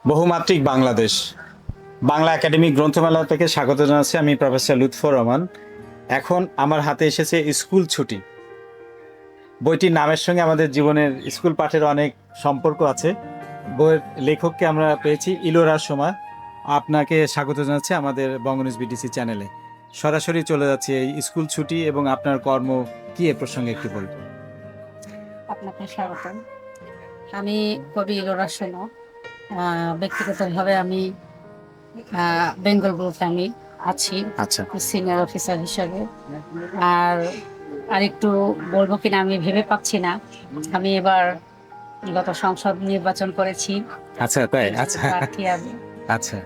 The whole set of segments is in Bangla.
বহুমাত্রিক বাংলাদেশ বাংলা একাডেমি গ্রন্থমেলা থেকে স্বাগত জানাচ্ছি। আমি প্রফেসর লুৎফর রহমান। এখন আমার হাতে এসেছে স্কুল ছুটি। বইটির নামের সঙ্গে আমাদের জীবনের স্কুল পাঠের অনেক সম্পর্ক আছে। বইয়ের লেখককে আমরা পেয়েছি ইলোরার সময়। আপনাকে স্বাগত জানাচ্ছি আমাদের বঙ্গনিউজ বিটিসি চ্যানেলে। সরাসরি চলে যাচ্ছে এই স্কুল ছুটি এবং আপনার কর্ম কি এ প্রসঙ্গে একটু বলবেন। আপনাকে স্বাগতম। আমি কবি ইলোরা সোনা। ব্যক্তিগতভাবে আমি বেঙ্গল গ্রুপে আমি আছি সিনিয়র অফিসার হিসাবে। আর আরেকটু বলবো কিনা আমি ভেবে পাচ্ছি না। আমি এবার গত সংসদ নির্বাচন করেছি। আচ্ছা, তাই? আচ্ছা প্রার্থী আমি। আচ্ছা,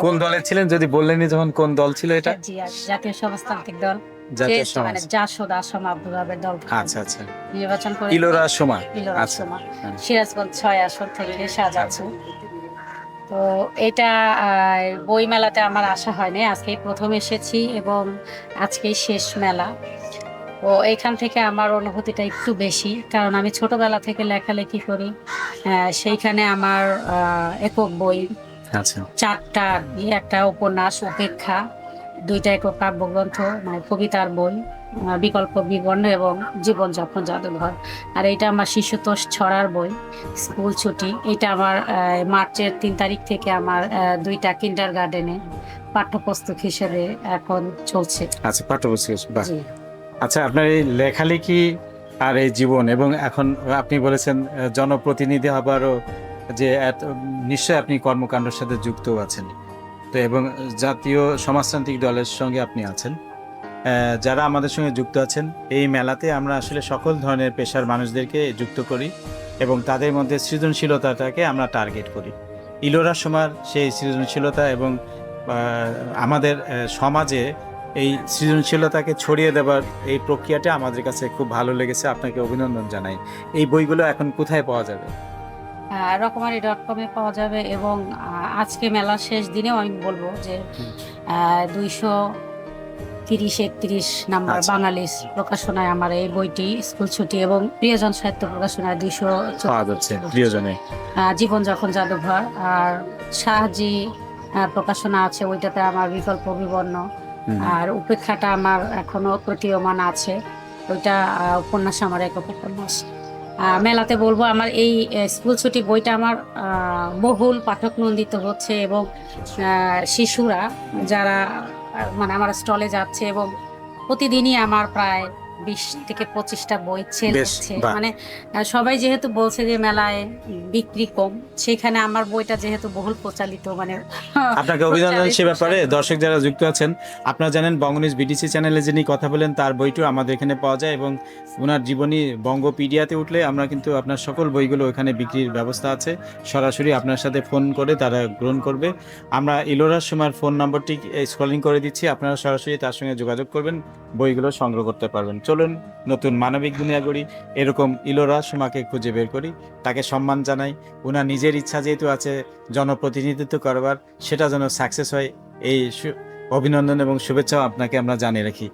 কোন দলে ছিলেন যদি বললেনই, যখন কোন দল ছিল এটা? জাতীয় সমাজতান্ত্রিক দল, মানে জাসদ আসম আব্দুল ওহাবের দল। আচ্ছা আচ্ছা, নির্বাচন করে ইলোরা সোমা। আচ্ছা, সিরাজগঞ্জ 6 আসন থেকে শাহজাদপুর। তো এটা বই মেলাতে আমার আসা হয়নি, আজকেই প্রথম এসেছি এবং আজকেই শেষ মেলা। তো এইখান থেকে আমার অনুভূতিটা একটু বেশি, কারণ আমি ছোটবেলা থেকে লেখালেখি করি। সেইখানে আমার একক বই আচ্ছা 4টা, একটা উপন্যাস উপেক্ষা, 2টা একক কাব্যগ্রন্থ মানে কবিতার বই, বিকল্প বিবর্ণ এবং জীবনযাপন জাদুঘর। আর এইটা আমার শিশুতোষ ছড়ার বই স্কুল ছুটি। এটা আমার মার্চের 3 তারিখ থেকে আমার 2টা কিন্ডারগার্টেনে পাঠ্যপুস্তক হিসেবে এখন চলছে। আচ্ছা, পাঠ্যপুস্তক। বাহ। আচ্ছা, আপনার এই লেখালেখি আর এই জীবন, এবং এখন আপনি বলেছেন জনপ্রতিনিধি হবারও যে নিশ্চয়ই আপনি কর্মকাণ্ডের সাথে যুক্ত আছেন। তো এবং জাতীয় সমাজতান্ত্রিক দলের সঙ্গে আপনি আছেন। যারা আমাদের সঙ্গে যুক্ত আছেন, এই মেলাতে আমরা আসলে সকল ধরনের পেশার মানুষদেরকে যুক্ত করি এবং তাদের মধ্যে সৃজনশীলতাটাকে আমরা টার্গেট করি। ইলোরা সোমার সেই সৃজনশীলতা এবং আমাদের সমাজে এই সৃজনশীলতাকে ছড়িয়ে দেওয়ার এই প্রক্রিয়াটা আমাদের কাছে খুব ভালো লেগেছে। আপনাকে অভিনন্দন জানাই। এই বইগুলো এখন কোথায় পাওয়া যাবে? রকমারি.com-এ পাওয়া যাবে এবং আজকে মেলার শেষ দিনেও আমি বলবো যে 230-31 নাম্বার বাঙালি প্রকাশনায় আমার এই বইটি স্কুল ছুটি, এবং প্রিয়জন সাহিত্য প্রকাশনায় 200 জীবনযাপন জাদুঘর। আর শাহজি প্রকাশনা আছে, ওইটাতে আমার বিকল্প বিবর্ণ। আর উপেক্ষাটা আমার এখনো প্রতীয়মান আছে, ওইটা উপন্যাস, আমার একক উপন্যাস। মেলাতে বলবো আমার এই স্কুল ছুটি বইটা আমার বহুল পাঠক নন্দিত হচ্ছে এবং শিশুরা যারা মানে আমার স্টলে যাচ্ছে এবং প্রতিদিনই আমার প্রায় 20-25টা বই সেল হচ্ছে। মানে সবাই যেহেতু বলছে যে মেলায় বিক্রি কম, সেখানে আমার বইটা যেহেতু বহুল প্রচালিত, মানে আপনাকে অভিনন্দন সে ব্যাপারে। দর্শক যারা যুক্ত আছেন, আপনারা জানেন বঙ্গনিউজ বিটিসি চ্যানেলে যিনি কথা বলেন তার বইটিও আমাদের এখানে পাওয়া যায়, এবং ওনার জীবনী বঙ্গপিডিয়াতে উঠলে আমরা কিন্তু আপনার সকল বইগুলো ওখানে বিক্রির ব্যবস্থা আছে। সরাসরি আপনার সাথে ফোন করে তারা গ্রহণ করবে। আমরা ইলোরার সময়ের ফোন নম্বরটি স্ক্রলিং করে দিচ্ছি, আপনারা সরাসরি তার সঙ্গে যোগাযোগ করবেন, বইগুলো সংগ্রহ করতে পারবেন। চলুন নতুন মানবিক দুনিয়া গড়ি, এরকম ইলোরা সোমাকে খুঁজে বের করি, তাকে সম্মান জানাই। ওনার নিজের ইচ্ছা যেহেতু আছে জনপ্রতিনিধিত্ব করবার, সেটা যেন সাকসেস হয়, এই অভিনন্দন এবং শুভেচ্ছাও আপনাকে আমরা জানিয়ে রাখি।